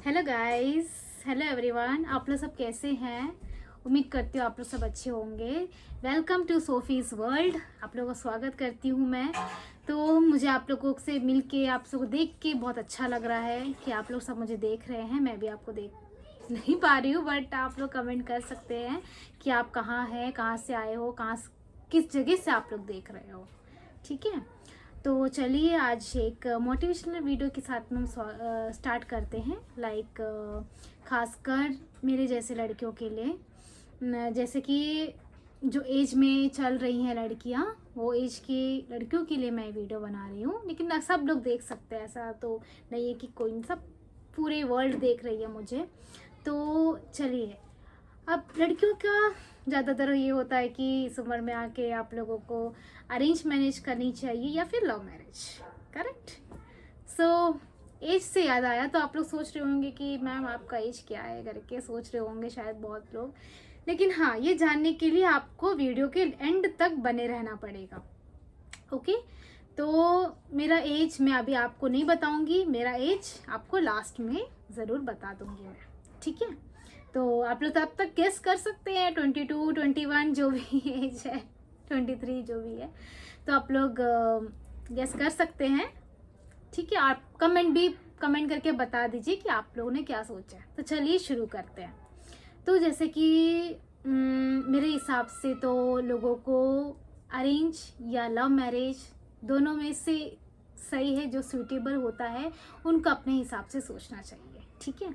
Hello guys. Hello everyone. आप लोग सब कैसे हैं? उम्मीद करती हूँ आप लोग सब अच्छे होंगे। Welcome to Sophie's world. आप लोगों का स्वागत करती हूँ मैं। तो मुझे आप लोगों से मिल के, आप सबको देख के बहुत अच्छा लग रहा है कि आप लोग सब मुझे देख रहे हैं। मैं भी आपको देख नहीं पा रही हूँ, बट आप लोग कमेंट कर सकते हैं कि आप कहाँ हैं, कहाँ से आए हो, किस जगह से आप लोग देख रहे हो। ठीक है, तो चलिए आज एक मोटिवेशनल वीडियो के साथ में हम स्टार्ट करते हैं। खासकर मेरे जैसे लड़कियों के लिए, जैसे कि जो एज में चल रही हैं लड़कियां, वो एज की लड़कियों के लिए मैं वीडियो बना रही हूँ। लेकिन सब लोग देख सकते हैं, ऐसा तो नहीं है कि कोई, सब पूरे वर्ल्ड देख रही है मुझे। तो चलिए, अब लड़कियों का ज़्यादातर ये होता है कि इस उम्र में आके आप लोगों को अरेंज मैरिज करनी चाहिए या फिर love marriage. Correct. So age से याद आया, तो आप लोग सोच रहे होंगे कि मैम आपका एज क्या है करके सोच रहे होंगे शायद बहुत लोग। लेकिन हाँ, ये जानने के लिए आपको वीडियो के एंड तक बने रहना पड़ेगा। ओके, तो मेरा एज मैं अभी आपको नहीं बताऊंगी, मेरा एज आपको लास्ट में ज़रूर बता दूंगी मैं। ठीक है, तो आप लोग तब तक गेस कर सकते हैं, 22, 21 जो भी एज है, 23 जो भी है, तो आप लोग गेस कर सकते हैं। ठीक है, आप कमेंट करके बता दीजिए कि आप लोगों ने क्या सोचा है। तो चलिए शुरू करते हैं। तो जैसे कि मेरे हिसाब से तो लोगों को अरेंज या लव मैरिज दोनों में से सही है, जो सूटेबल होता है उनको अपने हिसाब से सोचना चाहिए। ठीक है,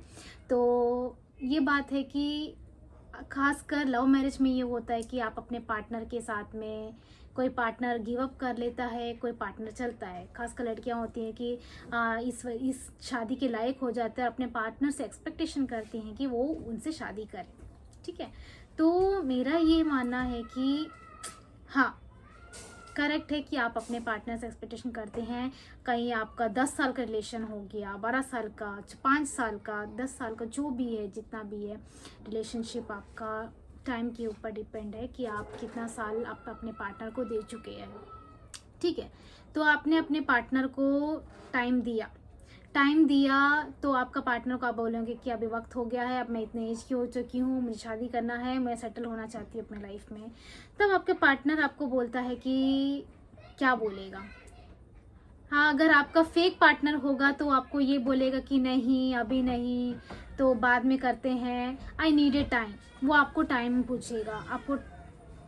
तो ये बात है कि खासकर लव मैरिज में ये होता है कि आप अपने पार्टनर के साथ में, कोई पार्टनर गिव अप कर लेता है, कोई पार्टनर चलता है। खासकर लड़कियां होती हैं कि इस शादी के लायक हो जाते हैं, अपने पार्टनर से एक्सपेक्टेशन करती हैं कि वो उनसे शादी करे। ठीक है, तो मेरा ये मानना है कि हाँ, करेक्ट है कि आप अपने पार्टनर से एक्सपेक्टेशन करते हैं। कहीं आपका 10 साल का रिलेशन हो गया, 12 साल का, 5 साल का, 10 साल का, जो भी है, जितना भी है रिलेशनशिप, आपका टाइम के ऊपर डिपेंड है कि आप कितना साल आप अपने पार्टनर को दे चुके हैं। ठीक है, तो आपने अपने पार्टनर को टाइम दिया तो आपका पार्टनर को आप बोलोगे कि अभी वक्त हो गया है, अब मैं इतने एज की हो चुकी हूँ, मुझे शादी करना है, मैं सेटल होना चाहती हूँ अपने लाइफ में। तब आपके पार्टनर आपको बोलता है कि क्या बोलेगा। हाँ, अगर आपका फेक पार्टनर होगा तो आपको ये बोलेगा कि नहीं अभी नहीं, तो बाद में करते हैं, आई नीड ए टाइम। वो आपको टाइम पूछेगा, आपको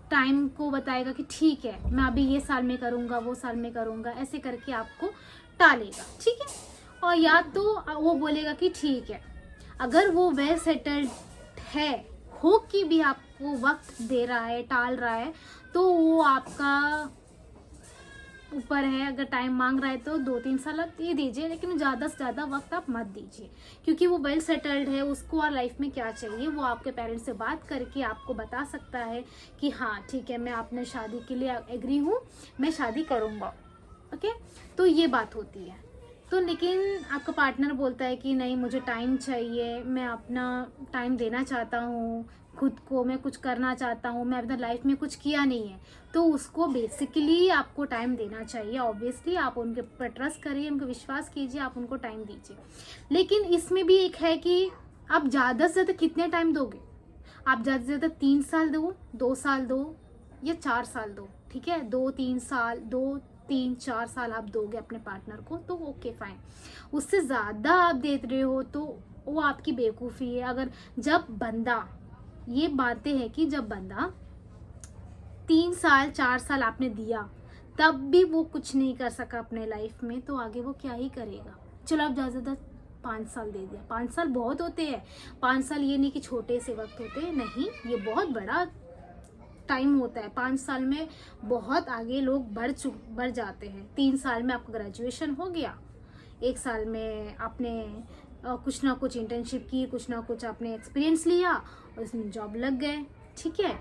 टाइम को बताएगा कि ठीक है मैं अभी ये साल में करूँगा, वो साल में करूँगा, ऐसे करके आपको टालेगा। ठीक है, और या तो वो बोलेगा कि ठीक है, अगर वो वेल सेटल्ड है, हो कि भी आपको वक्त दे रहा है, टाल रहा है, तो वो आपका ऊपर है। अगर टाइम मांग रहा है तो 2-3 साल आप दे दीजिए, लेकिन ज़्यादा से ज़्यादा वक्त आप मत दीजिए, क्योंकि वो वेल सेटल्ड है, उसको और लाइफ में क्या चाहिए वो आपके पेरेंट्स से बात करके आपको बता सकता है कि हाँ ठीक है, मैं अपने शादी के लिए एग्री हूँ, मैं शादी करूँगा। ओके, तो ये बात होती है। तो लेकिन आपका पार्टनर बोलता है कि नहीं मुझे टाइम चाहिए, मैं अपना टाइम देना चाहता हूँ खुद को, मैं कुछ करना चाहता हूँ, मैं अपना लाइफ में कुछ किया नहीं है, तो उसको बेसिकली आपको टाइम देना चाहिए। ऑब्वियसली आप उनके पर ट्रस्ट करिए, उनको विश्वास कीजिए, आप उनको टाइम दीजिए। लेकिन इसमें भी एक है कि आप ज़्यादा से ज़्यादा कितने टाइम दोगे। आप ज़्यादा से ज़्यादा 3 साल दो, 2 साल दो, या 4 साल दो। ठीक है, 2-3 4 साल आप दोगे अपने पार्टनर को तो ओके फाइन। उससे ज़्यादा आप दे रहे हो तो वो आपकी बेवकूफ़ी है। अगर जब बंदा, ये बातें हैं कि जब बंदा 3 साल 4 साल आपने दिया, तब भी वो कुछ नहीं कर सका अपने लाइफ में, तो आगे वो क्या ही करेगा। चलो आप ज़्यादा से ज़्यादा 5 साल दे दिया। 5 साल बहुत होते हैं। 5 साल ये नहीं कि छोटे से वक्त होते हैं, नहीं, ये बहुत बड़ा टाइम होता है। 5 साल में बहुत आगे लोग बढ़ जाते हैं। 3 साल में आपका ग्रेजुएशन हो गया, 1 साल में आपने कुछ ना कुछ इंटर्नशिप की, कुछ ना कुछ आपने एक्सपीरियंस लिया, और उसमें जॉब लग गए। ठीक है,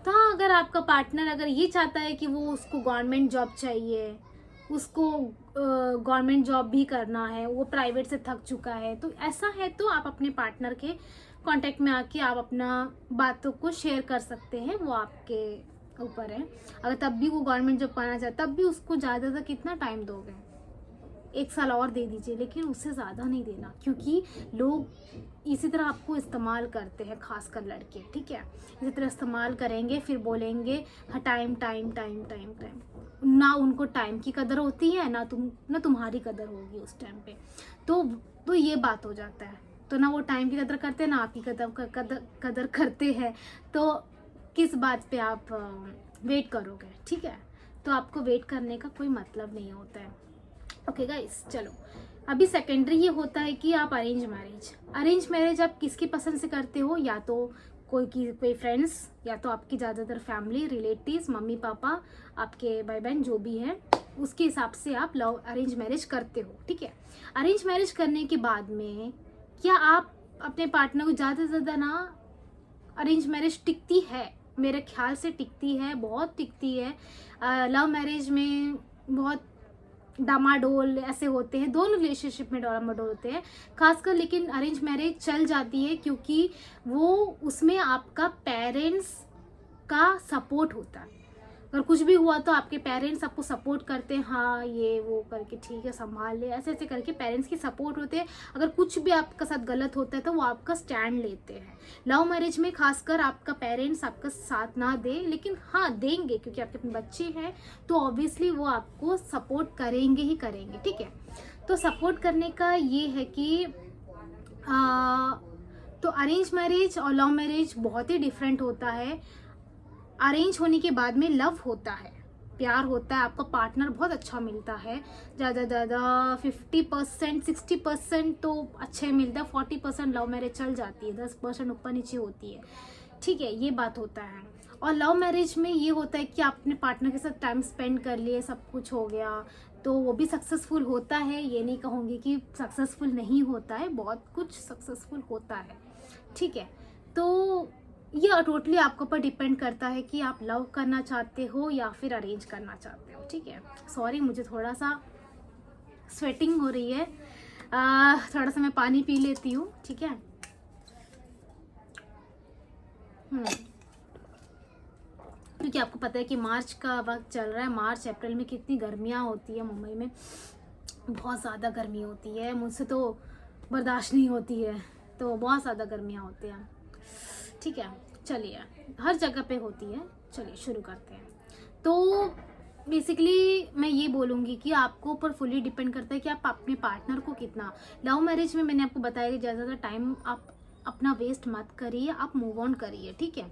तो अगर आपका पार्टनर अगर ये चाहता है कि वो, उसको गवर्नमेंट जॉब चाहिए, उसको गवर्नमेंट जॉब भी करना है, वो प्राइवेट से थक चुका है, तो ऐसा है तो आप अपने पार्टनर के कांटेक्ट में आके आप अपना बातों को शेयर कर सकते हैं, वो आपके ऊपर है। अगर तब भी वो गवर्नमेंट जॉब पाना चाहता, तब भी उसको ज़्यादा कितना टाइम दोगे। 1 साल और दे दीजिए, लेकिन उससे ज़्यादा नहीं देना, क्योंकि लोग इसी तरह आपको इस्तेमाल करते हैं, खासकर लड़के, ठीक है। इसी तरह इस्तेमाल करेंगे, फिर बोलेंगे हाँ time time time time time. ना उनको टाइम की कदर होती है, ना तुम्हारी कदर होगी उस टाइम पे। तो ये बात हो जाता है। तो ना वो टाइम की कदर करते हैं, ना आपकी कदर करते हैं। तो किस बात पे आप वेट करोगे, ठीक है। तो आपको वेट करने का कोई मतलब नहीं होता है। ओके गाइस, चलो अभी सेकेंडरी ये होता है कि आप अरेंज मैरिज आप किसकी पसंद से करते हो, या तो कोई फ्रेंड्स, या तो आपकी ज़्यादातर फैमिली रिलेटिव्स, मम्मी पापा, आपके भाई बहन जो भी है, उसके हिसाब से आप अरेंज मैरिज करते हो, ठीक है। अरेंज मैरिज करने के बाद में क्या आप अपने पार्टनर को ज़्यादा से ज़्यादा ना, अरेंज मैरिज टिकती है, मेरे ख्याल से टिकती है, बहुत टिकती है। लव मैरिज में बहुत डामाडोल ऐसे होते हैं, दोनों रिलेशनशिप में डामाडोल होते हैं खासकर, लेकिन अरेंज मैरिज चल जाती है क्योंकि वो उसमें आपका पेरेंट्स का सपोर्ट होता है। अगर कुछ भी हुआ तो आपके पेरेंट्स आपको सपोर्ट करते हैं, हाँ ये वो करके ठीक है संभाल ले, ऐसे ऐसे करके पेरेंट्स की सपोर्ट होते हैं। अगर कुछ भी आपका साथ गलत होता है तो वो आपका स्टैंड लेते हैं। लव मैरिज में खासकर आपका पेरेंट्स आपका साथ ना दे, लेकिन हाँ देंगे, क्योंकि आपके अपने बच्चे हैं तो ऑब्वियसली वो आपको सपोर्ट करेंगे ही करेंगे, ठीक है। तो सपोर्ट करने का ये है कि तो अरेंज मैरिज और लव मैरिज बहुत ही डिफरेंट होता है। अरेंज होने के बाद में लव होता है, प्यार होता है, आपका पार्टनर बहुत अच्छा मिलता है, ज़्यादा 50% 60% तो अच्छे मिलता है, 40% लव मैरिज चल जाती है, 10% ऊपर नीचे होती है, ठीक है, ये बात होता है। और लव मैरिज में ये होता है कि आप अपने पार्टनर के साथ टाइम स्पेंड कर लिए, सब कुछ हो गया, तो वो भी सक्सेसफुल होता है। ये नहीं कहूँगी कि सक्सेसफुल नहीं होता है, बहुत कुछ सक्सेसफुल होता है, ठीक है। तो ये टोटली आपके ऊपर डिपेंड करता है कि आप लव करना चाहते हो या फिर अरेंज करना चाहते हो, ठीक है। सॉरी, मुझे थोड़ा सा स्वेटिंग हो रही है, थोड़ा सा मैं पानी पी लेती हूँ, ठीक है। क्योंकि आपको पता है कि मार्च का वक्त चल रहा है, मार्च अप्रैल में कितनी गर्मियाँ होती है मुंबई में, बहुत ज़्यादा गर्मी होती है, मुझसे तो बर्दाश्त नहीं होती है, तो बहुत ज़्यादा गर्मियाँ होती हैं, ठीक है। चलिए, हर जगह पे होती है, चलिए शुरू करते हैं। तो बेसिकली मैं ये बोलूँगी कि आपको ऊपर फुली डिपेंड करता है कि आप अपने पार्टनर को कितना, लव मैरिज में मैंने आपको बताया कि ज़्यादा टाइम आप अपना वेस्ट मत करिए, आप मूव ऑन करिए, ठीक है।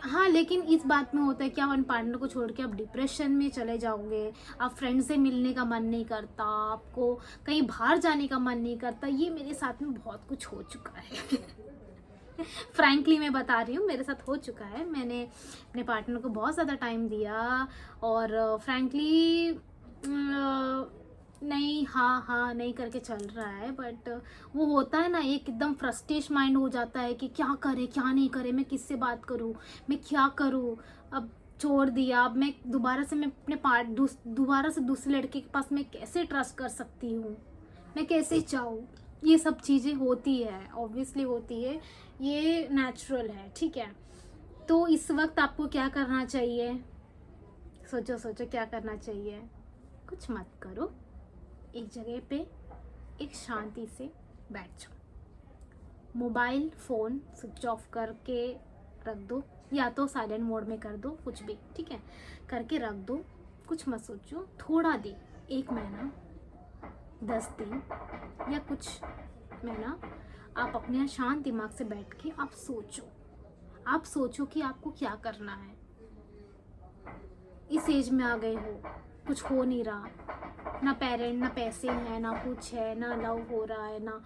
हाँ, लेकिन इस बात में होता है कि आप अपने पार्टनर को छोड़ के आप डिप्रेशन में चले जाओगे, आप फ्रेंड से मिलने का मन नहीं करता, आपको कहीं बाहर जाने का मन नहीं करता। ये मेरे साथ में बहुत कुछ हो चुका है फ्रैंकली मैं बता रही हूँ, मेरे साथ हो चुका है। मैंने अपने पार्टनर को बहुत ज़्यादा टाइम दिया और फ्रैंकली नहीं, हाँ नहीं करके चल रहा है, बट वो होता है ना, एक एकदम फ्रस्ट्रेशन माइंड हो जाता है कि क्या करे क्या नहीं करे, मैं किससे बात करूँ, मैं क्या करूँ। अब छोड़ दिया, अब मैं दोबारा से दूसरे लड़के के पास मैं कैसे ट्रस्ट कर सकती हूँ, मैं कैसे चाहूँ। ये सब चीज़ें होती है, ऑब्वियसली होती है, ये नेचुरल है, ठीक है। तो इस वक्त आपको क्या करना चाहिए, सोचो क्या करना चाहिए। कुछ मत करो, एक जगह पे एक शांति से बैठ जाओ, मोबाइल फ़ोन स्विच ऑफ करके रख दो, या तो साइलेंट मोड में कर दो, कुछ भी, ठीक है, करके रख दो, कुछ मत सोचो। थोड़ा दिन, 1 महीना, 10 दिन या कुछ महीना आप अपने यहाँ शांत दिमाग से बैठ के आप सोचो कि आपको क्या करना है। इस एज में आ गए हो, कुछ हो नहीं रहा, ना पेरेंट, ना पैसे हैं, ना कुछ है, ना लव हो रहा है, ना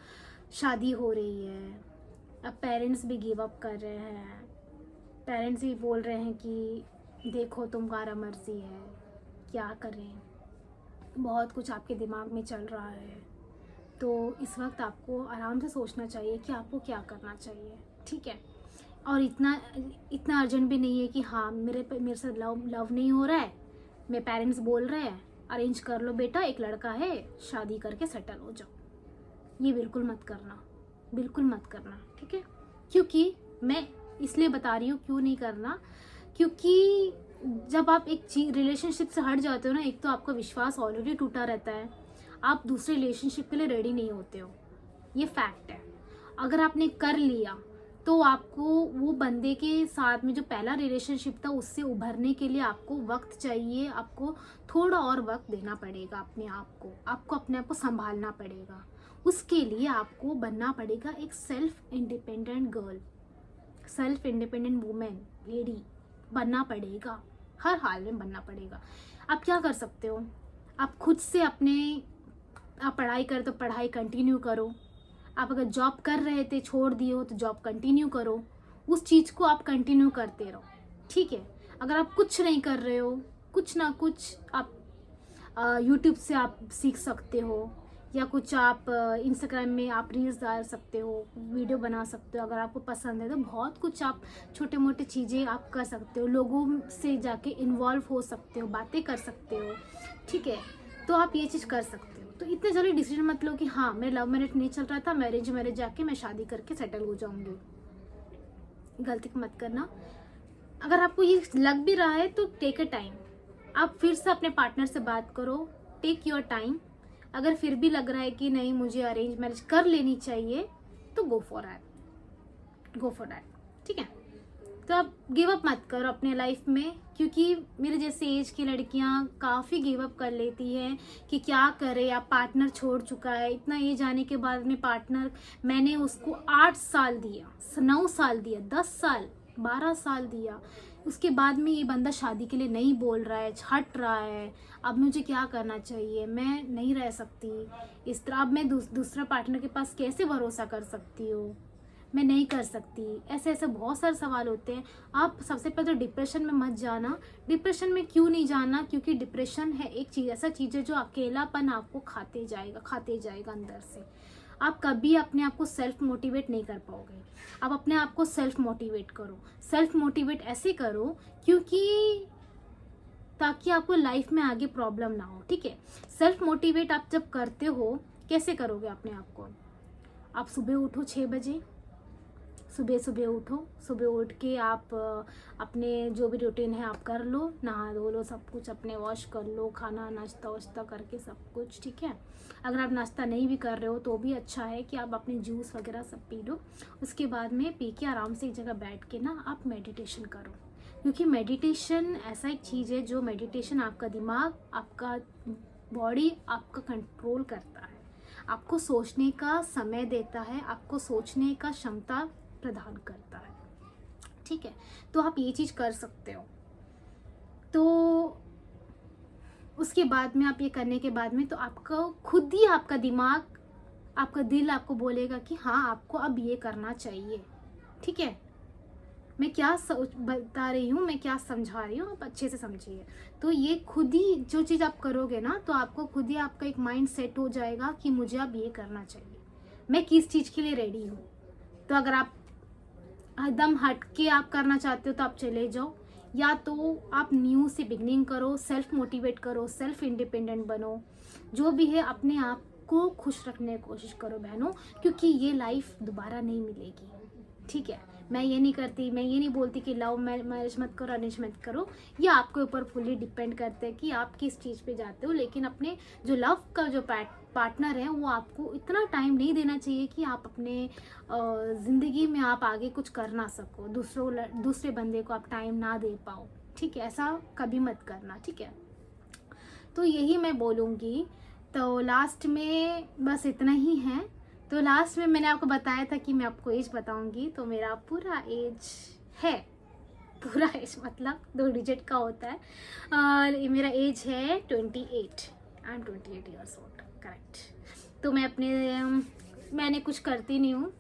शादी हो रही है। अब पेरेंट्स भी गिव अप कर रहे हैं, पेरेंट्स भी बोल रहे हैं कि देखो तुम्हारा मर्जी है, क्या करें। बहुत कुछ आपके दिमाग में चल रहा है, तो इस वक्त आपको आराम से सोचना चाहिए कि आपको क्या करना चाहिए, ठीक है। और इतना अर्जेंट भी नहीं है कि हाँ मेरे साथ लव नहीं हो रहा है, मेरे पेरेंट्स बोल रहे हैं अरेंज कर लो बेटा, एक लड़का है, शादी करके सेटल हो जाओ। ये बिल्कुल मत करना, ठीक है। क्योंकि मैं इसलिए बता रही हूँ क्यों नहीं करना, क्योंकि जब आप एक रिलेशनशिप से हट जाते हो ना, एक तो आपका विश्वास ऑलरेडी टूटा रहता है, आप दूसरे रिलेशनशिप के लिए रेडी नहीं होते हो, ये फैक्ट है। अगर आपने कर लिया तो आपको वो बंदे के साथ में जो पहला रिलेशनशिप था उससे उभरने के लिए आपको वक्त चाहिए, आपको थोड़ा और वक्त देना पड़ेगा अपने आप को, आपको अपने आप को संभालना पड़ेगा। उसके लिए आपको बनना पड़ेगा एक self independent girl, self independent women, lady बनना पड़ेगा, हर हाल में बनना पड़ेगा। आप क्या कर सकते हो, आप खुद से आप पढ़ाई कर तो पढ़ाई कंटिन्यू करो, आप अगर जॉब कर रहे थे छोड़ दिए हो तो जॉब कंटिन्यू करो, उस चीज़ को आप कंटिन्यू करते रहो, ठीक है। अगर आप कुछ नहीं कर रहे हो, कुछ ना कुछ आप यूट्यूब से आप सीख सकते हो, या कुछ आप इंस्टाग्राम में आप रील्स डाल सकते हो, वीडियो बना सकते हो, अगर आपको पसंद है तो बहुत कुछ आप छोटे मोटे चीज़ें आप कर सकते हो, लोगों से जाके इन्वॉल्व हो सकते हो, बातें कर सकते हो, ठीक है। तो आप ये चीज़ कर सकते हो। तो इतने जल्दी डिसीजन मत लो कि हाँ मेरा लव मैरिज नहीं चल रहा था, मैरिज जाके मैं शादी करके सेटल हो जाऊंगी, गलती मत करना। अगर आपको ये लग भी रहा है तो टेक अ टाइम, आप फिर से अपने पार्टनर से बात करो, टेक योर टाइम। अगर फिर भी लग रहा है कि नहीं मुझे अरेंज मैरिज कर लेनी चाहिए तो गो फॉर दैट, ठीक है। तो आप गिव अप मत करो अपने लाइफ में, क्योंकि मेरे जैसे एज की लड़कियां काफ़ी गिव अप कर लेती हैं कि क्या करे, आप पार्टनर छोड़ चुका है, इतना एज आने के बाद में पार्टनर, मैंने उसको 8 साल दिया, 9 साल दिया, 10 साल 12 साल दिया, उसके बाद में ये बंदा शादी के लिए नहीं बोल रहा है, हट रहा है, अब मुझे क्या करना चाहिए, मैं नहीं रह सकती इस तरह, अब मैं दूसरा पार्टनर के पास कैसे भरोसा कर सकती हूँ, मैं नहीं कर सकती, ऐसे ऐसे बहुत सारे सवाल होते हैं। आप सबसे पहले तो डिप्रेशन में मत जाना। डिप्रेशन में क्यों नहीं जाना, क्योंकि डिप्रेशन है एक चीज़, ऐसा चीज़ है जो अकेलापन आपको खाते जाएगा अंदर से। आप कभी अपने आप को सेल्फ मोटिवेट नहीं कर पाओगे। आप अपने आप को सेल्फ मोटिवेट करो, सेल्फ मोटिवेट ऐसे करो क्योंकि ताकि आपको लाइफ में आगे प्रॉब्लम ना हो, ठीक है। सेल्फ मोटिवेट आप जब करते हो, कैसे करोगे अपने आप को, आप सुबह उठो 6 बजे, सुबह उठो, सुबह उठ के आप अपने जो भी रूटीन है आप कर लो, नहा धो लो, सब कुछ अपने वॉश कर लो, खाना नाश्ता वाश्ता करके सब कुछ, ठीक है। अगर आप नाश्ता नहीं भी कर रहे हो तो भी अच्छा है कि आप अपने जूस वगैरह सब पी लो। उसके बाद में पी के आराम से एक जगह बैठ के ना आप मेडिटेशन करो, क्योंकि मेडिटेशन ऐसा एक चीज़ है जो मेडिटेशन आपका दिमाग, आपका बॉडी आपका कंट्रोल करता है, आपको सोचने का समय देता है, आपको सोचने का क्षमता प्रदान करता है, ठीक है। तो आप ये चीज़ कर सकते हो। तो उसके बाद में आप ये करने के बाद में तो आपको खुद ही आपका दिमाग, आपका दिल आपको बोलेगा कि हाँ आपको अब ये करना चाहिए, ठीक है। मैं क्या बता रही हूँ, मैं क्या समझा रही हूँ, आप अच्छे से समझिए। तो ये खुद ही जो चीज़ आप करोगे ना, तो आपको खुद ही आपका एक माइंड सेट हो जाएगा कि मुझे अब ये करना चाहिए, मैं किस चीज़ के लिए रेडी हूँ। तो अगर आप एकदम हट के आप करना चाहते हो तो आप चले जाओ, या तो आप न्यू से बिगनिंग करो, सेल्फ मोटिवेट करो, सेल्फ इंडिपेंडेंट बनो, जो भी है अपने आप को खुश रखने की कोशिश करो बहनों, क्योंकि ये लाइफ दोबारा नहीं मिलेगी, ठीक है। मैं ये नहीं बोलती कि लव मैरिज मत करो, अरेंज मत करो, ये आपके ऊपर फुली डिपेंड करते हैं कि आप किस चीज़ पे जाते हो। लेकिन अपने जो लव का जो पार्टनर है वो आपको इतना टाइम नहीं देना चाहिए कि आप अपने ज़िंदगी में आप आगे कुछ कर ना सको, दूसरे बंदे को आप टाइम ना दे पाओ, ठीक है। ऐसा कभी मत करना, ठीक है। तो यही मैं बोलूँगी। तो लास्ट में बस इतना ही है। तो लास्ट में मैंने आपको बताया था कि मैं आपको एज बताऊंगी, तो मेरा पूरा एज है, पूरा एज मतलब 2 डिजिट का होता है, और मेरा एज है 28। I am 28 years old, correct. तो मैंने कुछ करती नहीं हूँ,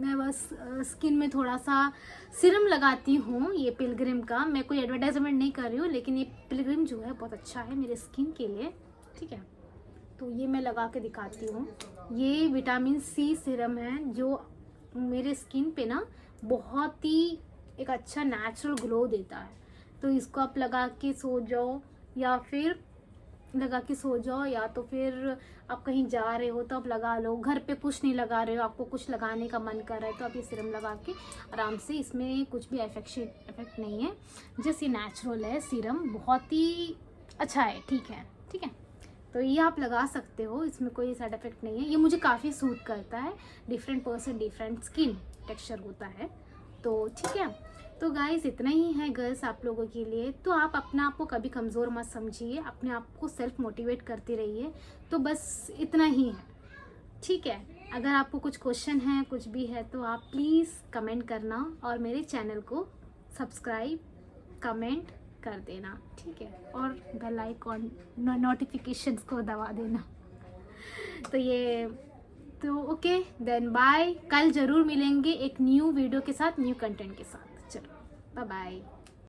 मैं बस स्किन में थोड़ा सा सीरम लगाती हूँ, ये पिलग्रिम का। मैं कोई एडवर्टाइजमेंट नहीं कर रही हूँ, लेकिन ये पिलग्रिम जो है बहुत अच्छा है मेरे स्किन के लिए, ठीक है। तो ये मैं लगा के दिखाती हूँ। ये विटामिन सी सीरम है जो मेरे स्किन पे ना बहुत ही एक अच्छा नेचुरल ग्लो देता है। तो इसको आप लगा के सो जाओ, या फिर आप कहीं जा रहे हो तो आप लगा लो। घर पे कुछ नहीं लगा रहे हो, आपको कुछ लगाने का मन कर रहा है तो आप ये सीरम लगा के आराम से, इसमें कुछ भी इफेक्ट नहीं है, जैसे नेचुरल है सीरम, बहुत ही अच्छा है, ठीक है। तो ये आप लगा सकते हो, इसमें कोई साइड इफ़ेक्ट नहीं है। ये मुझे काफ़ी सूट करता है, different person different skin texture होता है। तो ठीक है, तो गाइस इतना ही है गर्ल्स आप लोगों के लिए। तो आप अपने आप को कभी कमज़ोर मत समझिए, अपने आप को सेल्फ मोटिवेट करते रहिए। तो बस इतना ही है, ठीक है। अगर आपको कुछ क्वेश्चन है, कुछ भी है, तो आप प्लीज़ कमेंट करना और मेरे चैनल को सब्सक्राइब कमेंट कर देना, ठीक है। और बेल आइकॉन नोटिफिकेशंस को दबा देना। तो ये तो ओके देन बाय। कल ज़रूर मिलेंगे एक न्यू वीडियो के साथ, न्यू कंटेंट के साथ। चलो बाय बाय।